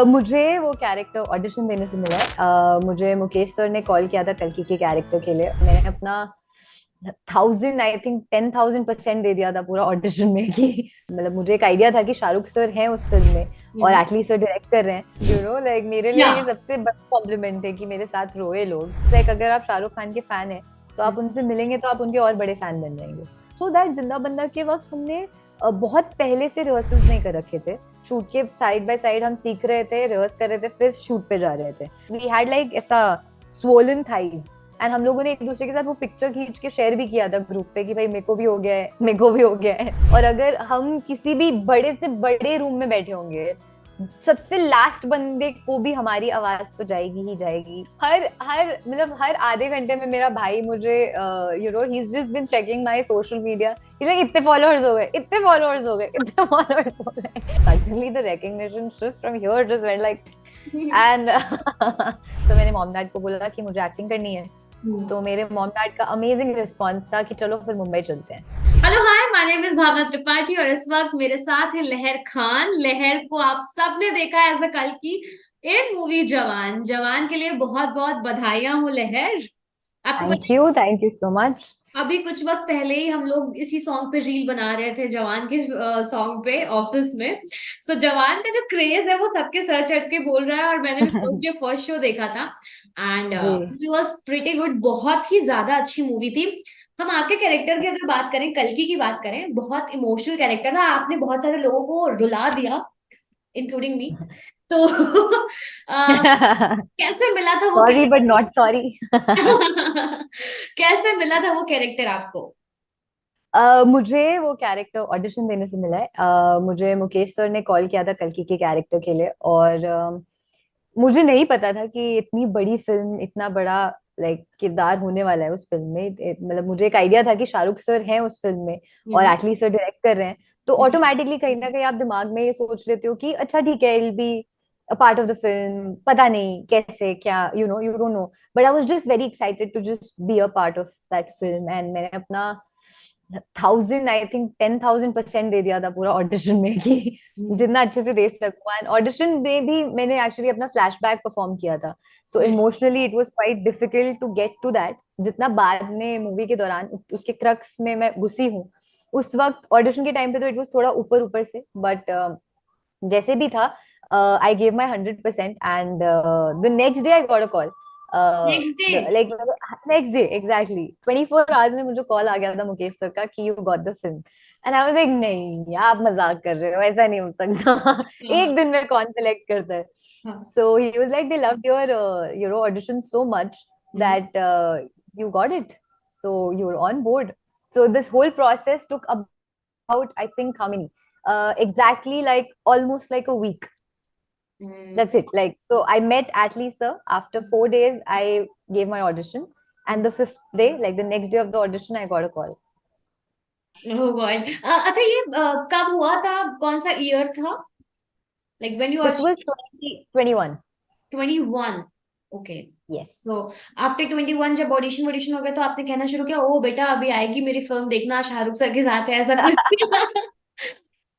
मुझे वो character audition देने से मिला है। मुझे मुकेश सर ने कॉल किया था कल्कि के कैरेक्टर के लिए। मैंने अपना 10,000 दे दिया था पूरा ऑडिशन में कि मतलब मुझे एक आइडिया था कि शाहरुख सर हैं उस फिल्म में और हम्म। एटली सर डायरेक्ट कर रहे हैं। लाइक मेरे लिए या ये सबसे बड़ा कॉम्प्लीमेंट है कि मेरे साथ रोए लोग। लाइक अगर आप शाहरुख खान के फैन हैं तो आप उनसे मिलेंगे तो आप उनके और बड़े फैन बन जाएंगे। सो दैट जिंदा बंदा के वक्त हमने बहुत पहले से रिहर्सल्स नहीं कर रखे थे। शूट के साइड बाय साइड हम सीख रहे थे, रिहर्स कर रहे थे, फिर शूट पे जा रहे थे। वी हैड लाइक ऐसा स्वोलन थाइज। एंड हम लोगों ने एक दूसरे के साथ वो पिक्चर खींच के शेयर भी किया था ग्रुप पे कि भाई मेरे को भी हो गया है, मेरे को भी हो गया है। और अगर हम किसी भी बड़े से बड़े रूम में बैठे होंगे, सबसे लास्ट बंदे को भी हमारी आवाज तो जाएगी ही जाएगी। हर हर मतलब हर आधे घंटे में मेरा भाई मुझे ही is just been checking my social media. इतने फॉलोअर्स हो गए, इतने फॉलोअर्स हो गए, इतने फॉलोअर्स हो गए। Suddenly the recognition just from here just went like. And so मैंने मॉम डैड को बोला कि मुझे एक्टिंग करनी है। तो मेरे मॉम डैड का अमेजिंग रिस्पॉन्स था कि चलो फिर मुंबई चलते हैं। Hello hi, my name is Bhavna Tripathi और इस वक्त मेरे साथ है लहर खान। लहर को आप सबने देखा है एज अ कल की इन मूवी जवान। जवान के लिए बहुत बहुत बधाइयां हो लहर। आपको पता थैंक यू सो मच। है, अभी कुछ वक्त पहले ही हम लोग इसी सॉन्ग पे रील बना रहे थे, जवान के सॉन्ग पे ऑफिस में। सो जवान का जो क्रेज है वो सबके सर चढ़ के बोल रहा है और मैंने भी जो फर्स्ट शो देखा था एंड जी। Movie was pretty good. बहुत ही ज्यादा अच्छी मूवी थी। हम आपके कैरेक्टर की अगर बात करें, कल्कि की बात करें, बहुत इमोशनल कैरेक्टर था। आपने बहुत सारे लोगों को रुला दिया, इंक्लूडिंग मी। तो कैसे मिला था वो sorry but character? Not sorry. कैसे मिला था वो कैरेक्टर आपको? मुझे वो कैरेक्टर ऑडिशन देने से मिला है। मुझे मुकेश सर ने कॉल किया था कल्कि के कैरेक्टर के लिए। और मुझे नहीं पता था कि इतनी बड़ी फिल्म, इतना बड़ा लाइक किरदार होने वाला है उस फिल्म में। मतलब मुझे एक आइडिया था कि शाहरुख सर हैं उस फिल्म में और हम्म। एटली सर डायरेक्ट कर रहे हैं। तो ऑटोमेटिकली कहीं ना कहीं आप दिमाग में ये सोच लेते हो कि अच्छा ठीक है, I'll be a part of the film. पता नहीं कैसे क्या, you don't know. But I was just very excited to just be a part of that film. And मैंने अपना 10,000 दे दिया था पूरा ऑडिशन में कि हम्म। जितना अच्छे से दे सकूं। एंड ऑडिशन में भी मैंने एक्चुअली अपना फ्लैशबैक परफॉर्म किया था। So emotionally it was quite difficult to get to that. जितना बाद में मूवी के दौरान उसके क्रक्स में मैं घुसी हूँ, उस वक्त ऑडिशन के टाइम पे तो इट वाज थोड़ा ऊपर ऊपर से। बट जैसे भी था, I gave my 100%। And the next day I got a call. Next day? Like next day exactly 24 hours में मुझे कॉल आ गया था मुकेश सर का कि you got the film. And I was like नहीं, आप मजाक कर रहे हो, ऐसा नहीं हो सकता। एक दिन में कौन सेलेक्ट करता है? हाँ। So he was like they loved your audition so much hmm. That you got it, so you're on board. So this whole process took about, I think, how many, exactly like almost like a week. Hmm. That's it. Like, so I met Atlee sir. After 4 days I gave my audition, and the fifth day, like the next day of the audition, I got a call. Oh god. अच्छा, ये कब हुआ था? कौन सा year था? Like when you are? This was 2021. 21? Okay. Yes. तो after 21 जब ऑडिशन वॉडिशन हो गया तो आपने कहना शुरू किया, ओ बेटा अभी आएगी मेरी फिल्म, देखना शाहरुख सर के साथ है, ऐसा कुछ?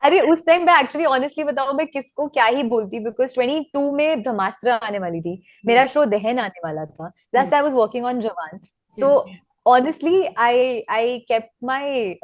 अरे उस टाइम मैं एक्चुअली ऑनेस्टली बताऊं, मैं किसको क्या ही बोलती, बिकॉज 22 में ब्रह्मास्त्र आने वाली थी। मेरा हम्म। शो दहन आने वाला था। Hmm. Plus I was working on Jawan. So hmm. honestly I kept my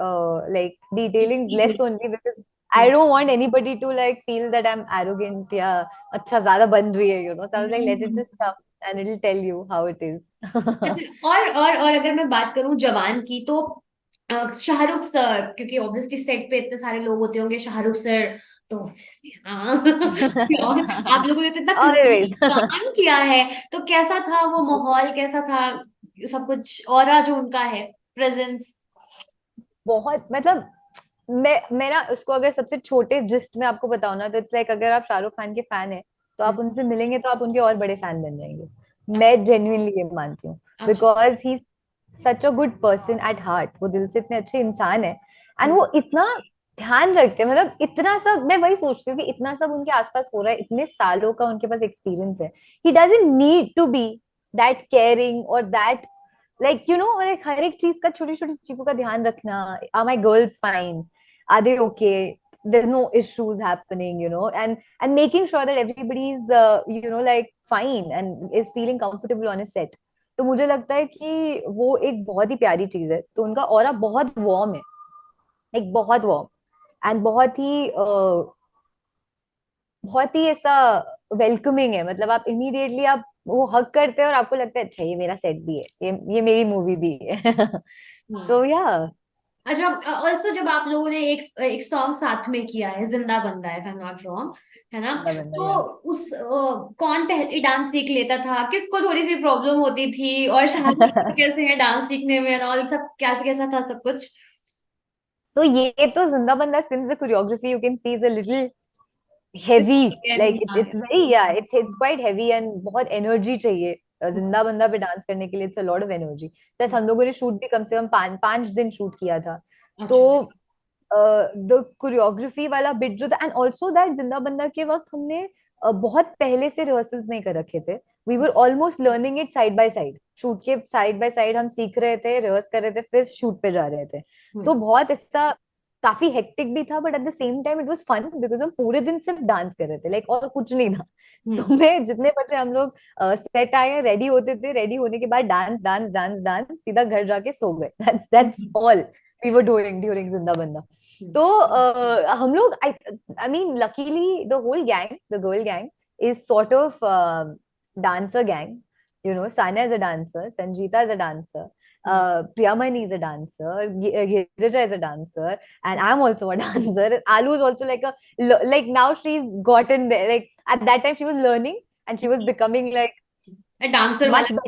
like detailing less hmm. only because I don't want anybody to like feel that I'm arrogant या अच्छा ज्यादा बन रही है, so I was like let it hmm. just come and it'll tell you how it is. अच्छा, और अगर मैं बात करूं जवान की तो शाहरुख सर, क्योंकि ऑब्वियसली सेट पे इतने सारे लोग होते होंगे, शाहरुख सर तो ऑब्वियसली हाँ। और आप लोगों ने तो इतना Always. काम किया है, तो कैसा था वो माहौल, कैसा था सब कुछ, ऑरा जो उनका है, प्रेजेंस? बहुत मतलब मैं ना उसको अगर सबसे छोटे जिस्ट में आपको बताऊं ना, तो इट्स लाइक अगर आप शाहरुख खान के फैन है तो आप उनसे मिलेंगे तो आप उनके और बड़े फैन बन जाएंगे। अच्छा। मैं जेन्युइनली ये मानती हूँ। अच्छा। Because he such a good person at heart. वो दिल से इतने अच्छे इंसान है। एंड वो इतना ध्यान रखते हैं, मतलब इतना सब। मैं वही सोचती हूँ कि इतना सब उनके आसपास हो रहा है, इतने सालों का उनके पास एक्सपीरियंस है। He doesn't need to be that caring और दैट लाइक लाइक हर एक चीज का, छोटी छोटी चीजों का ध्यान रखना। Are my girls fine, are they okay, there's no issues happening, you know, and making sure that everybody's you know like fine and is feeling comfortable on a set. तो मुझे लगता है कि वो एक बहुत ही प्यारी चीज है, तो उनका ऑरा बहुत वार्म है, एक बहुत वार्म एंड बहुत ही ऐसा वेलकमिंग है, मतलब आप इमीडिएटली आप वो हक करते हैं और आपको लगता है अच्छा ये मेरा सेट भी है, ये मेरी मूवी भी है। हाँ। तो या अच्छा, ऑल्सो जब आप लोगों ने एक एक सॉन्ग साथ में किया है, जिंदा बंदा है, if I am not wrong, है ना? बंदा बंदा तो या उस कौन पहले डांस सीख लेता था, किसको थोड़ी सी प्रॉब्लम होती थी, और शाहरुख सर कैसे हैं डांस सीखने में, और सब कैसे कैसा था सब कुछ? तो ये तो जिंदा बंदा, since the choreography you can see is a little heavy, like it's very, yeah, it's quite heavy and बहुत एनर्जी चाहिए जिंदा बंदा पे डांस करने के लिए, it's a lot of energy. Plus हम लोगों ने शूट भी कम से कम 5 दिन शूट किया था। तो अच्छा। द कोरियोग्राफी वाला बिट जो था, एंड ऑल्सो दैट जिंदा बंदा के वक्त हमने बहुत पहले से रिहर्सल्स नहीं कर रखे थे, we were almost learning it side by side, shoot के साइड बाय साइड हम सीख रहे थे, रिहर्स कर रहे थे, फिर शूट पे जा रहे थे। तो बहुत ऐसा काफी हेक्टिक भी था, but at the same time it was fun because हम पूरे दिन सिर्फ डांस कर रहे थे, लाइक और कुछ नहीं था। सुबह जितने बजे हम लोग सेट आए, रेडी होते थे, रेडी होने के बाद डांस डांस डांस डांस, सीधा घर जाके सो गए, that's all we were doing during Zinda Banda. तो हम लोग I mean luckily the whole gang, the girl gang is sort of dancer gang, you know, Sanya is a dancer, Sanjita is a dancer, Priyamani is a dancer, Girija is a dancer, and I'm also a dancer. Alu is also like like now she's gotten there, like at that time she was learning and she was becoming like dancer much वाला।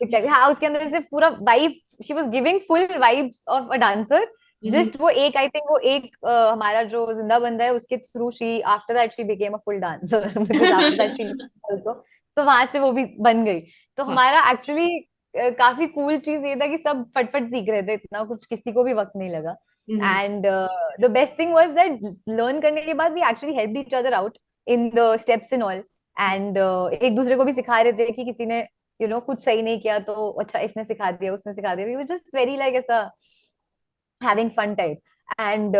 better। हाँ, उसके अंदर से पूरा vibe, she was giving full vibes of a dancer. Just वो एक, I think वो एक हमारा जो जिंदा बंदा है उसके through she after that she became a full dancer because after that she also, so वहां से वो भी बन गई। तो हाँ। हमारा एक्चुअली काफी कूल चीज ये था कि सब फटफट सीख रहे थे, इतना कुछ किसी को भी वक्त नहीं लगा। And the best thing was that learn करने के बाद we actually help each other out in the steps in all, and एक दूसरे को भी सिखा रहे थे कि किसी ने यू नो कुछ सही नहीं किया तो अच्छा इसने सिखा दिया, उसने सिखा दिया, we were just very like ऐसा having fun type. And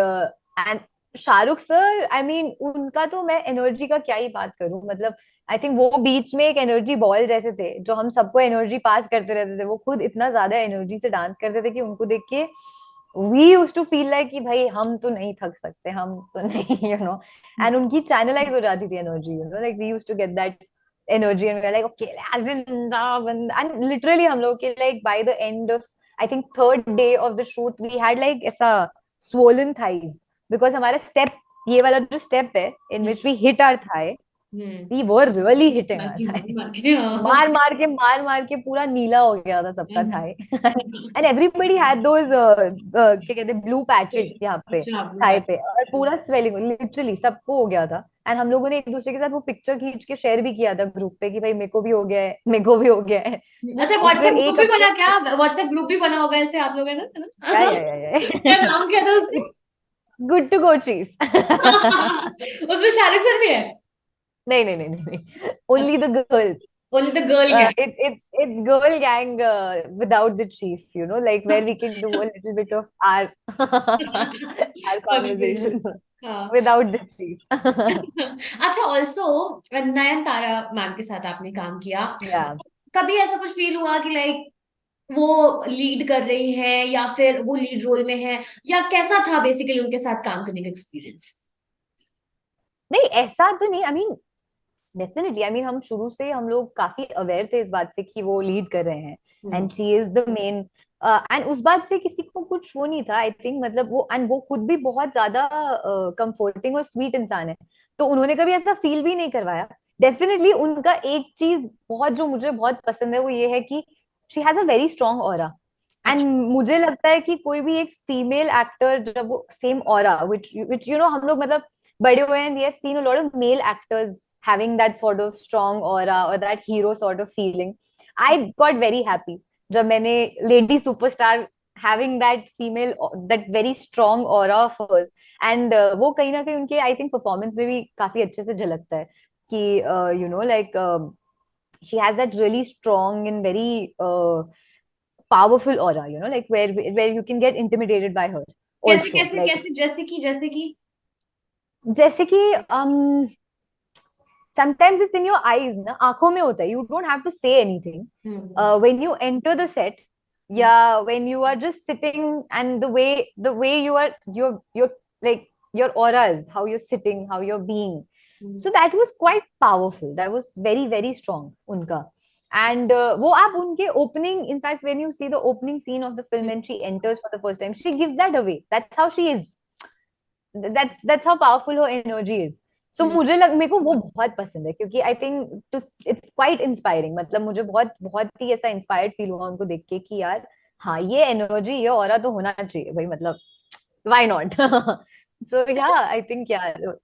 Shahrukh sir, I mean उनका तो मैं एनर्जी का क्या ही बात करूं, मतलब आई थिंक वो बीच में एक एनर्जी बॉल जैसे थे जो हम सबको एनर्जी पास करते रहते थे। वो खुद इतना ज्यादा एनर्जी से डांस करते थे कि उनको देख के we use to feel like कि भाई हम तो नहीं थक सकते, हम तो नहीं, यू नो। एंड उनकी चैनलाइज हो जाती थी energy, you know, like we use to get that energy and we are like okay as in, and literally हम लोग के like by the end of I think third day of the shoot we had like ऐसा swollen thighs because हमारा step, ये वाला जो step है in which we hit our thigh, we were really hitting our thigh. मार मार के पूरा नीला हो गया था सबका thigh. And everybody had those क्या कहते हैं ब्लू पैचेस यहाँ पे अच्छा। थाई पे, और पूरा स्वेलिंग लिटरली सबको हो गया था। एंड हम लोगों ने एक दूसरे के साथ वो पिक्चर खींच के शेयर भी किया था ग्रुप पे कि भाई मेरे को भी हो गया है, मेरे को भी हो गया है। अच्छा, फिर व्हाट्सएप ग्रुप एक भी हफ्ते बना क्या? व्हाट्सएप ग्रुप भी बना होगा ऐसे आप लोगों ने, है या ना? क्या या नाम क्या था उसका? Good to go chief. उसमें शाहरुख सर भी है? नहीं नहीं नहीं नहीं, only the girls. Only the girl gang. It's girl gang without the chief, you know, like where we can do a little bit of our our conversation हाँ। without the chief। अच्छा, also Nayantara ma'am के साथ आपने काम किया, Yeah. कभी ऐसा कुछ फील हुआ कि लाइक वो लीड कर रही है या फिर वो लीड रोल में है, या कैसा था बेसिकली उनके साथ काम करने का एक्सपीरियंस? नहीं ऐसा तो नहीं, I mean definitely, I mean हम शुरू से हम लोग काफी अवेयर थे इस बात से कि वो लीड कर रहे हैं and she is the main. And उस बात से किसी को कुछ वो नहीं था, आई थिंक, मतलब वो, एंड वो खुद भी बहुत ज्यादा कंफर्टिंग और स्वीट इंसान है, तो उन्होंने कभी ऐसा फील भी नहीं करवाया। डेफिनेटली उनका एक चीज बहुत जो मुझे बहुत पसंद है वो ये है कि she has a very strong aura. And अच्छा। मुझे लगता है कि कोई भी एक फीमेल एक्टर जब वो same aura which you know, हम लोग मतलब बड़े हुए हैं, we have seen a lot of male actors having that sort of strong aura or that hero sort of feeling. I got very happy जब मैंने lady superstar having that female, that very strong aura of hers, and वो कहीं ना कहीं उनके I think performance में भी काफी अच्छे से झलकता है कि you know like she has that really strong and very powerful aura, you know, like where you can get intimidated by her कैसे also, कैसे like कैसे, जैसे कि जैसे कि sometimes it's in your eyes ना, आंखों में होता है, you don't have to say anything. Hmm When you enter the set, hmm yeah, when you are just sitting, and the way you are, your like your auras, how you're sitting, how you're being, hmm so that was quite powerful, that was very very strong उनका. And वो आप उनके opening, in fact when you see the opening scene of the film hmm when she enters for the first time, she gives that away, that's how she is, that's how powerful her energy is. So हम्म मेरे को वो बहुत पसंद है, क्योंकि I think it's quite inspiring, मतलब मुझे बहुत बहुत ही ऐसा इंस्पायर्ड फील हुआ उनको देख के कि यार हाँ, ये एनर्जी, ये ऑरा तो होना चाहिए भाई, मतलब व्हाई नॉट. सो या आई थिंक यार.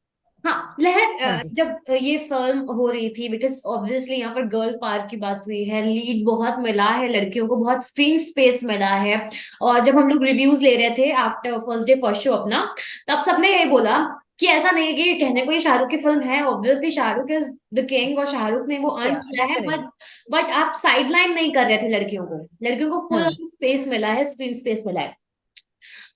हाँ लहर, हाँ जी. जब ये फिल्म हो रही थी, बिकॉज ऑब्वियसली यहाँ पर गर्ल पावर की बात हुई है, लीड बहुत मिला है, लड़कियों को बहुत स्क्रीन स्पेस मिला है। और जब हम लोग रिव्यूज ले रहे थे after first day first show अपना, तब सबने ये बोला कि ऐसा नहीं है कि कहने को ये शाहरुख की फिल्म है, obviously Shahrukh is the king और शाहरुख ने वो अर्न या किया है, डेफिनेटली. बट आप साइडलाइन नहीं कर रहे थे लड़कियों को, लड़कियों को फुल हम्म. स्पेस मिला है, स्क्रीन स्पेस मिला है।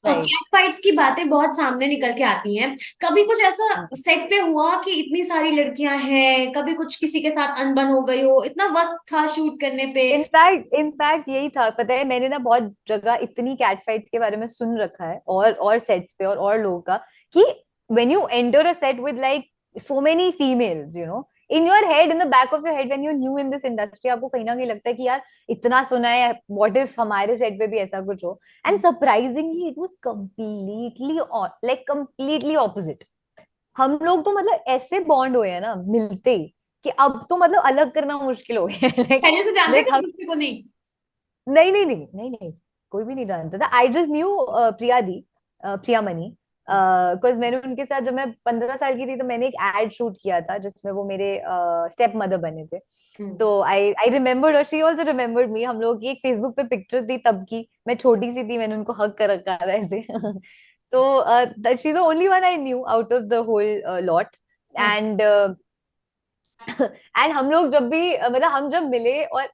राइट. कैट फाइट्स की बातें बहुत सामने निकल के आती हैं। कभी कुछ ऐसा सेट पे हुआ कि इतनी सारी लड़कियां हैं, कभी कुछ किसी के साथ अनबन हो गई हो, इतना वक्त था शूट करने पे? इनफैक्ट यही था, पता है, मैंने ना बहुत जगह इतनी कैट फाइट्स के बारे में सुन रखा है, और सेट्स पे और लोगों का, कि when you enter a set with like so many females, in your head, in the back of your head, when you new in this industry, आपको कहीं ना कहीं लगता है कि यार इतना सुना है, व्हाट इफ हमारे सेट पे भी ऐसा कुछ हो. And surprisingly it was completely, like completely opposite. हम लोग तो मतलब ऐसे बॉन्ड हुए हैं ना मिलते ही, कि अब तो मतलब अलग करना मुश्किल हो गया है. लाइक पहले से जानते लाइक थे हम, किसी को नहीं? नहीं नहीं नहीं नहीं नहीं, कोई भी नहीं जानता था. I just new Priya the, Priya money, because मैंने उनके साथ, जब मैं 15 साल की थी, तो मैंने एक एड शूट किया था जिसमें वो मेरे स्टेप मदर बने थे. हम्म तो आई रिमेम्बर्ड, और शी ऑल्सो रिमेम्बर्ड मी. हम लोग की एक फेसबुक पे पिक्चर थी तब की, मैं छोटी सी थी, मैंने उनको हग कर रखा था ऐसे. तो she the only one I knew out of the whole lot. And and हम लोग जब भी मतलब हम जब मिले, और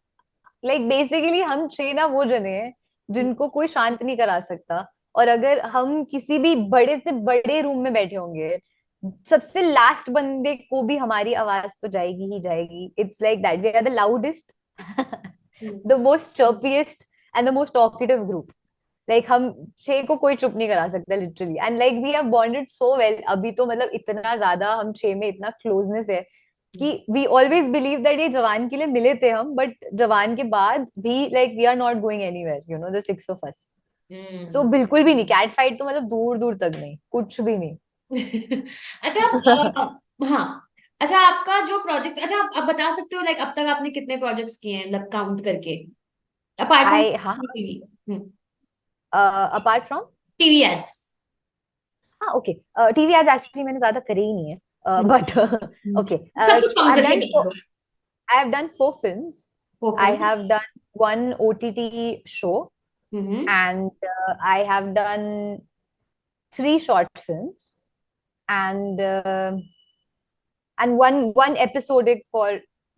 लाइक बेसिकली हम छह ना वो जने हैं जिनको कोई शांत नहीं करा सकता. और अगर हम किसी भी बड़े से बड़े रूम में बैठे होंगे, सबसे लास्ट बंदे को भी हमारी आवाज तो जाएगी ही जाएगी. It's like that, we are the loudest, the most chirpiest and the most talkative group. Like हम छह को कोई चुप नहीं करा सकता literally. And like we have bonded so well, अभी तो मतलब इतना ज्यादा हम छह में इतना क्लोजनेस है, कि वी ऑलवेज बिलीव दैट ये जवान के लिए मिले थे हम, बट जवान के बाद भी like we are not going anywhere, the six of us. So hmm बिल्कुल भी नहीं, कैट फाइट तो मतलब दूर दूर तक नहीं, कुछ भी नहीं. अच्छा, हाँ, अच्छा आपका जो प्रोजेक्ट, अच्छा आप बता सकते हो लाइक अब तक आपने कितने प्रोजेक्ट्स किए हैं, मतलब काउंट करके, अपार्ट फ्रॉम आई, हाँ, TV? Apart from, TV ads. हाँ ओके, टीवी एड्स एक्चुअली मैंने ज्यादा करे ही नहीं है, बट ओके. सब कुछ सो काउंट करके बता दो। I have done 4 films. Okay. I have done one OTT show, hmm and I have done 3 short films, and one episodic for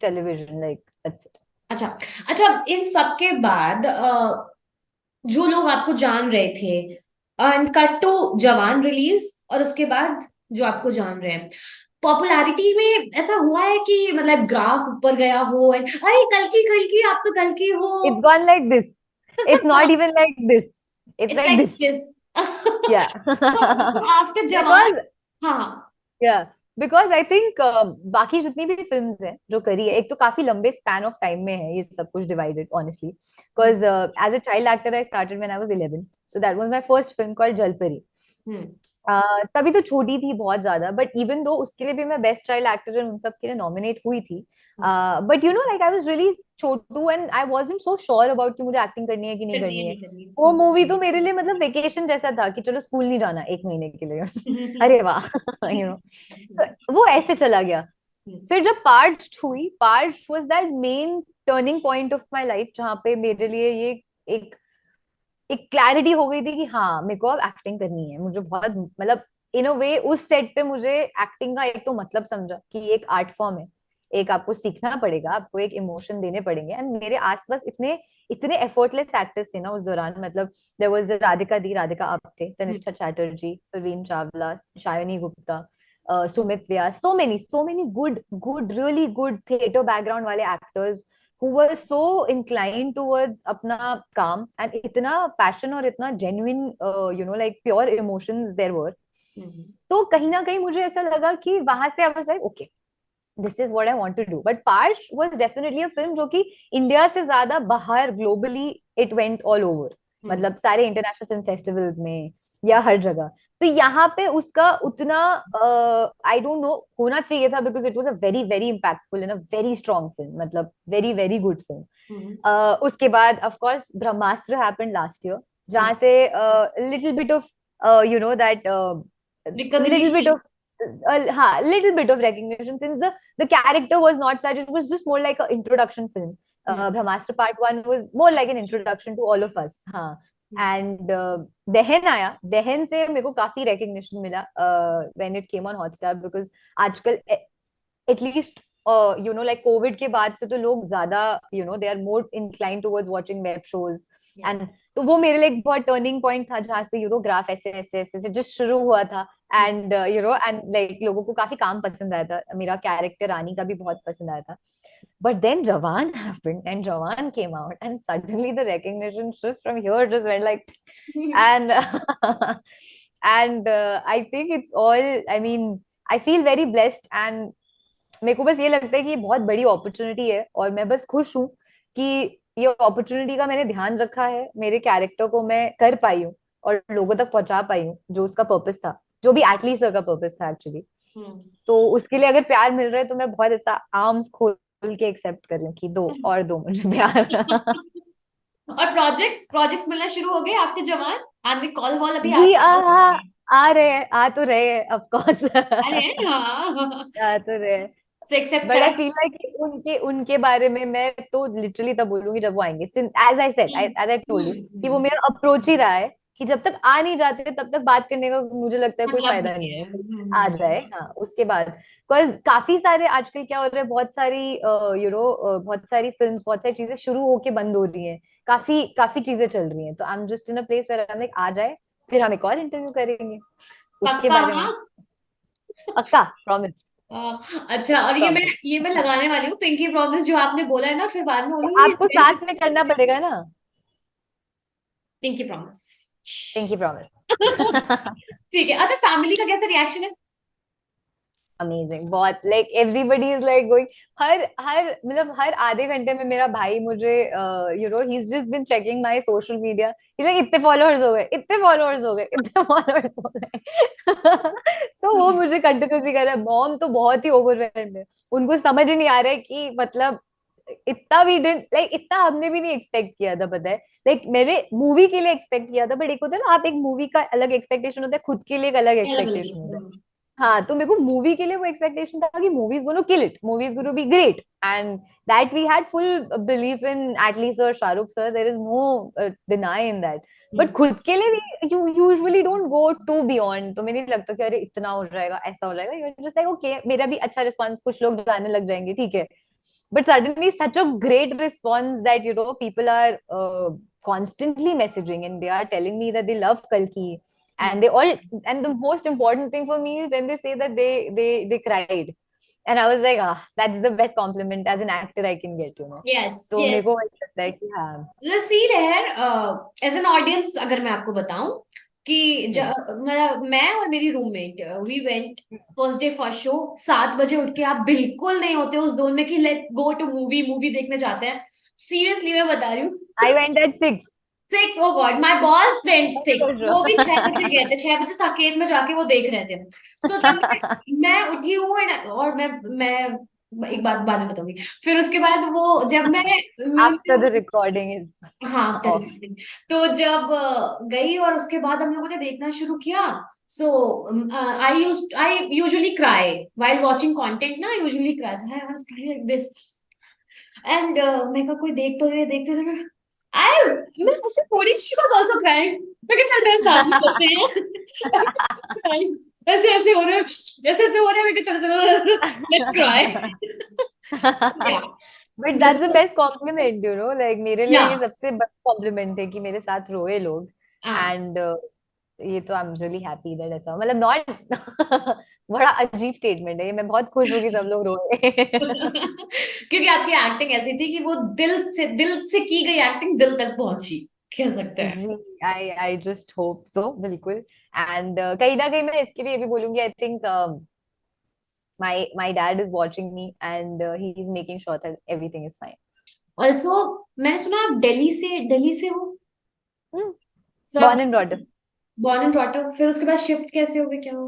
television. Like that's it. अच्छा, अच्छा इन सब के बाद जो लोग आपको जान रहे थे, एंड कट टू जवान रिलीज, और उसके बाद जो आपको जान रहे हैं, पॉपुलैरिटी में ऐसा हुआ है कि मतलब ग्राफ ऊपर गया हो and, अरे कल की आप तो कल की हो? It's gone like this. It's not even like this. It's it's like like this. This. Yeah. तो आफ्टर जवान, Because हाँ। yeah, because I think बाकी जितनी भी फिल्म्स हैं जो करी है, एक तो काफी लंबे स्पैन ऑफ टाइम में है ये सब कुछ divided honestly. Because as a child actor I started when I was 11, so that was my first film called Jalpari. Hmm तभी तो छोटी थी बहुत ज्यादा, बट इवन दो उसके लिए भी मैं बेस्ट चाइल्ड एक्टर उन सब के लिए नॉमिनेट हुई थी. But like I was really Chhotu, and I wasn't so sure about कि मुझे एक्टिंग करनी है कि नहीं करनी है करनी है. नहीं करनी वो मूवी तो मेरे लिए मतलब वेकेशन जैसा था, कि चलो स्कूल नहीं जाना 1 महीने के लिए. अरे वाह. So, वो ऐसे चला गया. फिर जब पार्ट हुई, part was that main turning point of my life, जहाँ पे मेरे लिए ये एक एक क्लैरिटी हो गई थी कि हाँ, मेरे को अब एक्टिंग करनी है. मुझे बहुत मतलब इन अ वे उस सेट पे मुझे एक्टिंग का एक तो मतलब समझा कि ये एक आर्ट फॉर्म है, एक आपको सीखना पड़ेगा, आपको एक इमोशन देने पड़ेंगे. एंड मेरे आसपास इतने इतने एफर्टलेस एक्टर्स थे ना उस दौरान, मतलब there was Radhika di, Radhika Apte, Tanishtha Chatterjee, Surveen Chawla, Shayani Gupta, Sumeet Vyas, so many good really good theater background वाले actors who were so inclined towards अपना काम, and इतना passion और इतना genuine like pure emotions there were. तो कहीं ना कहीं मुझे ऐसा लगा कि वहां से I was like okay, this is what I want to do. But Parsh was definitely a film जो कि इंडिया से ज्यादा बाहर globally it went all over. मतलब सारे इंटरनेशनल फिल्म फेस्टिवल्स में या हर जगह. तो यहाँ पे उसका उतना आई डोंट नो होना चाहिए था, because it was a very very impactful and a very strong film, मतलब वेरी वेरी गुड फिल्म. उसके बाद of course Brahmastra happened last year, जहाँ से little bit of that little bit of little bit of recognition, since the character was not such, it was just more like an introduction film. Brahmastra part 1 was more like an introduction to all of us. हाँ. And दहन आया, दहन से मेरे को काफी recognition मिला when it came on Hotstar, because आजकल at least like COVID के बाद से तो लोग ज्यादा they are more inclined towards watching web shows. And तो वो मेरे लिए एक बहुत टर्निंग पॉइंट था, जहाँ से ग्राफ ऐसे ऐसे ऐसे से जस्ट शुरू हुआ था. एंड एंड लाइक लोगों को काफी काम पसंद आया था, मेरा कैरेक्टर रानी का भी बहुत पसंद आया था. But then Jawan happened, and Jawan came out, and suddenly the recognition just from here just went like, and and I think it's all, I mean, I feel very blessed, and मेरे को बस ये लगता है कि ये बहुत बड़ी अपॉर्चुनिटी है, और मैं बस खुश हूँ कि ये अपॉर्चुनिटी का मैंने ध्यान रखा है, मेरे कैरेक्टर को मैं कर पाई हूँ और लोगों तक पहुंचा पाई हूँ, जो उसका पर्पस था, जो भी एटली सर का पर्पस था एक्चुअली. तो उसके लिए अगर प्यार मिल रहा है तो मैं बहुत ऐसा आर्म्स खोल के एक्सेप्ट कर रही हूँ कि दो मुझे प्यार. और प्रोजेक्ट्स प्रोजेक्ट्स मिलना शुरू हो गए आपके जवान? आंधी कॉल वॉल अभी जी आ रहे हैं, आ तो रहे हैं ऑफ कोर्स. अरे हाँ, आ तो रहे हैं. से एक्सेप्ट बट करा. आई फील लाइक उनके उनके बारे में मैं तो लिटरली तब बोलूंगी जब वो आएंगे. As I said, as I told you, कि वो मेरा अप्रोच ही रहा है कि जब तक आ नहीं जाते तब तक बात करने का मुझे लगता है कोई मतलब फायदा नहीं नहीं है. है. आ जाए हाँ उसके बाद. बिकॉज काफी सारे आजकल क्या हो रहा है, बहुत सारी बहुत सारी फिल्म्स, बहुत सारी चीजें शुरू होके बंद हो रही हैं, काफी काफी चीजें चल रही हैं. तो I am just in a place where I am like आ जाए, फिर हम एक और इंटरव्यू करेंगे उसके पक्का बारे में. हाँ. पक्का, प्रॉमिस. अच्छा, और ये मैं लगाने वाली हूँ पिंकी प्रॉमिस, जो आपने बोला है ना, फिर बाद में बोलूंगी आपको साथ में करना पड़ेगा ना. Pinky promise. Pinky promise. ठीक है. अच्छा, फैमिली का कैसा रिएक्शन है? अमेजिंग, बहुत like everybody is like going. हर हर मतलब हर आधे घंटे में मेरा भाई मुझे ही is just been checking my social media. He like इतने फॉलोअर्स हो गए, इतने फॉलोअर्स हो गए, इतने फॉलोअर्स हो गए. सो वो मुझे कंटिन्यूसली कर रहा है. मॉम तो बहुत ही ओवरवेल्म्ड है, उनको समझ ही नहीं आ रहा है कि मतलब इतना भी डिडंट लाइक, इतना हमने भी नहीं एक्सपेक्ट किया था, पता है. लाइक मैंने मूवी के लिए एक्सपेक्ट किया था, बट एक होता है ना, आप एक मूवी का अलग एक्सपेक्टेशन होता है, खुद के लिए एक अलग अलग अलग. एक्सपेक्टेशन होता है. हाँ, तो मेरे को मूवी के लिए वो एक्सपेक्टेशन था कि movie is gonna kill it, movie is gonna be great, and that we had full belief in Atlee sir, Shahrukh sir, there is no deny in that. But खुद के लिए भी you usually don't go to beyond. तो मुझे नहीं लगता कि अरे इतना हो जाएगा, ऐसा हो जाएगा. यू जस्ट लाइक ओके, मेरा भी अच्छा रिस्पॉन्स, कुछ लोग जाने लग जाएंगे, ठीक है. But suddenly such a great response that people are constantly messaging, and they are telling me that they love Kalki, and they all, and the most important thing for me is when they say that they cried, and I was like, that's the best compliment as an actor I can get. Yes तो मेरे yes. को ऐसा लगता है कि हाँ. सी लहर, as an audience अगर मैं आपको बताऊं कि मैं और मेरी roommate we went first day first show. 7 बजे उठ के आप बिल्कुल नहीं होते उस जोन में कि लेट्स गो टू मूवी देखने जाते हैं. सीरियसली मैं बता रही हूँ. I went at 6. 6, oh God, my boss went 6. वो भी 6 बजे गए मैं थे, 6 बजे साकेत में जाके वो देख रहे थे. सो जब मैं उठी हूँ और मैं एक बात बाद में बताऊंगी. फिर उसके बाद वो जब मैं after the recording is हाँ आफ्टर off. रिकॉर्डिंग. तो जब गई और उसके बाद हम लोगों ने देखना शुरू किया. So I usually cry while watching content ना. I usually cry, I was crying like this. And मैं कहा कोई देख तो रहे, देखते रहे. आई मैं ऐसे थोड़ी, शी वाज आल्सो क्राइंग. मैं कहा चल मेरे साथ में चलते हैं. Crying. ऐसे ऐसे हो रहे हैं, ऐसे ऐसे हो रहे हैं. मैं कहा चलो चलो लेट्स क्राई. या but that's the best compliment, like मेरे लिए या ये सबसे बड़ा कॉम्प्लीमेंट है कि मेरे साथ रोए लोग. एंड ये तो I am really happy that ऐसा, मतलब नॉट बड़ा अजीब स्टेटमेंट है ये, मैं बहुत खुश हूँ कि सब लोग रो रहे हैं। क्योंकि आपकी एक्टिंग ऐसी थी कि वो दिल से की गई एक्टिंग दिल तक पहुंची, कह सकते हैं। जी, आई जस्ट होप सो, बिल्कुल। एंड कहीं ना कहीं मैं इसके लिए ये भी बोलूंगी, I think my dad is watching me and he is making sure that everything is fine. Also मैंने सुना आप दिल्ली से हो, Hmm. तो Born आप and brought up. Born and brought up, फिर उसके बाद शिफ्ट कैसे हो गए, क्या हो?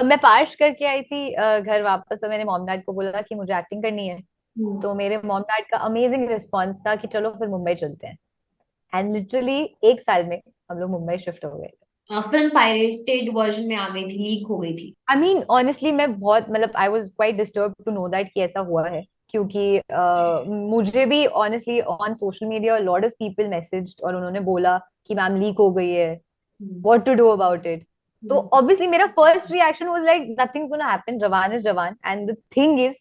मैं पार्श करके आई थी घर वापस, और मैंने मॉम डैड को बोला कि मुझे एक्टिंग करनी है। हम्म। तो मेरे मॉम डैड का अमेजिंग रिस्पॉन्स था कि चलो फिर मुंबई चलते हैं। एंड लिटरली 1 साल में हम लोग मुंबई शिफ्ट हो गए। फिल्म पायरेटेड वर्जन में आ गई थी, लीक हो गई थी। आई मीन ऑनेस्टली मैं बहुत, मतलब I was quite disturb to know that कि ऐसा हुआ है, क्योंकि मुझे भी honestly on social media lot of people messaged और उन्होंने बोला कि मैम लीक हो गई है, hmm. What to do about it. तो हम्म। ऑब्वियसली मेरा first reaction was like nothing's gonna happen, Jawan is Jawan, and the thing is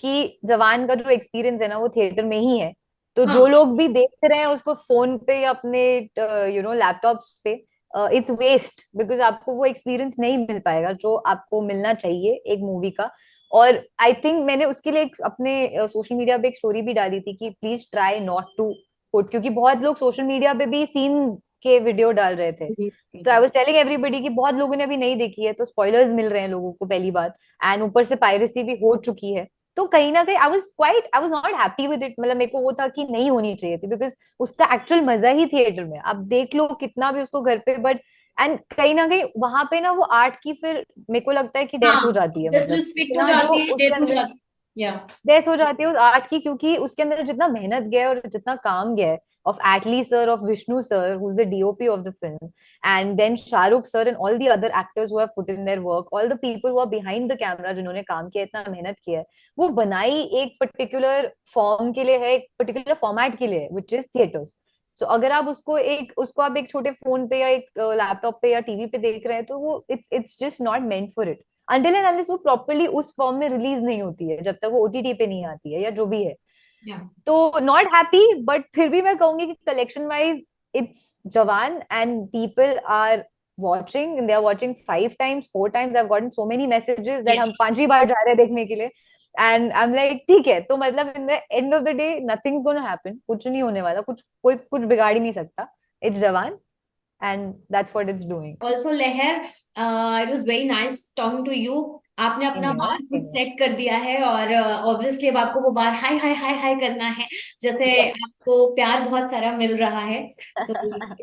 कि जवान का जो एक्सपीरियंस है ना वो थिएटर में ही है। तो जो हाँ। लोग भी देख रहे हैं उसको फोन पे या अपने लैपटॉप्स पे, इट्स वेस्ट, बिकॉज आपको वो एक्सपीरियंस नहीं मिल पाएगा जो आपको मिलना चाहिए एक मूवी का। और आई थिंक मैंने उसके लिए अपने सोशल मीडिया पे एक स्टोरी भी डाली थी कि please try not to put, क्योंकि बहुत लोग सोशल मीडिया पे भी सीन्स के वीडियो डाल रहे थे। जी, तो आई जी। वाज टेलिंग एवरीबडी कि बहुत लोगों ने अभी नहीं देखी है, तो स्पॉयलर्स मिल रहे हैं लोगों को पहली बात, एंड ऊपर से पायरेसी भी हो चुकी है। तो कहीं ना कहीं I was not happy with it, मतलब मेरे को वो था कि नहीं होनी चाहिए थी, बिकॉज उसका एक्चुअल मजा ही थिएटर में, आप देख लो कितना भी उसको घर पे, बट एंड कहीं ना कहीं वहां पे ना वो आर्ट की फिर मेरे को लगता है कि डेथ हो हाँ, जाती है, मतलब डिसरिस्पेक्ट हो इतना जो जाती है, उसके डेथ हो अंदर जाती है, या डेथ हो जाती है उस आर्ट की, क्योंकि उसके अंदर जितना मेहनत गया है और जितना काम गया है of Atlee sir, of Vishnu sir, who's the DOP of the film, and then Shahrukh sir and all the other actors who have put in their work, all the people who are behind the camera जिन्होंने काम किया, इतना मेहनत किया है, वो बनाई एक पर्टिकुलर फॉर्म के लिए है, एक पर्टिकुलर फॉर्मेट के लिए, which is theaters. सो अगर आप उसको आप एक छोटे फोन पे या एक लैपटॉप पे या टीवी पे देख रहे हैं, तो वो it's just not meant for it until and unless वो प्रॉपरली उस फॉर्म में रिलीज नहीं होती है, जब तक वो ओटीटी पे नहीं आती है या जो भी है। या तो नॉट हैप्पी, बट फिर भी मैं कहूंगी कि collection wise it's Jawan, and people are watching and they are watching 5 times 4 times. I've gotten so many messages that हम यस। 5वीं बार जा रहे हैं देखने के लिए, and I'm like ठीक है, तो मतलब in the end of the day nothing's gonna happen, कुछ नहीं होने वाला, कोई कुछ बिगाड़ ही नहीं सकता, it's जवान, and that's what it's doing. Also Lahar, it was very nice talking to you. आपने अपना Same here, बार खुद same here. सेट कर दिया है, और ऑब्वियसली अब आपको वो बार हाय हाय हाय हाय करना है, जैसे Yes. आपको प्यार बहुत सारा मिल रहा है। तो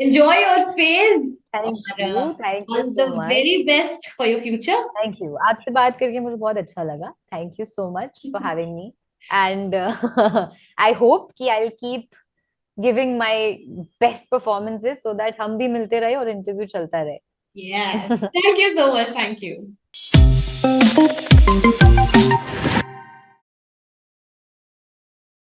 एंजॉय योर फेज, Thank और thank you all the so much. Very best for your future. Thank you, आपसे बात करके मुझे बहुत अच्छा लगा, thank you so much for having me, and I hope कि I will keep giving my best performances so that हम भी मिलते रहे और इंटरव्यू चलता यस, रहे। Thank you so much, thank you.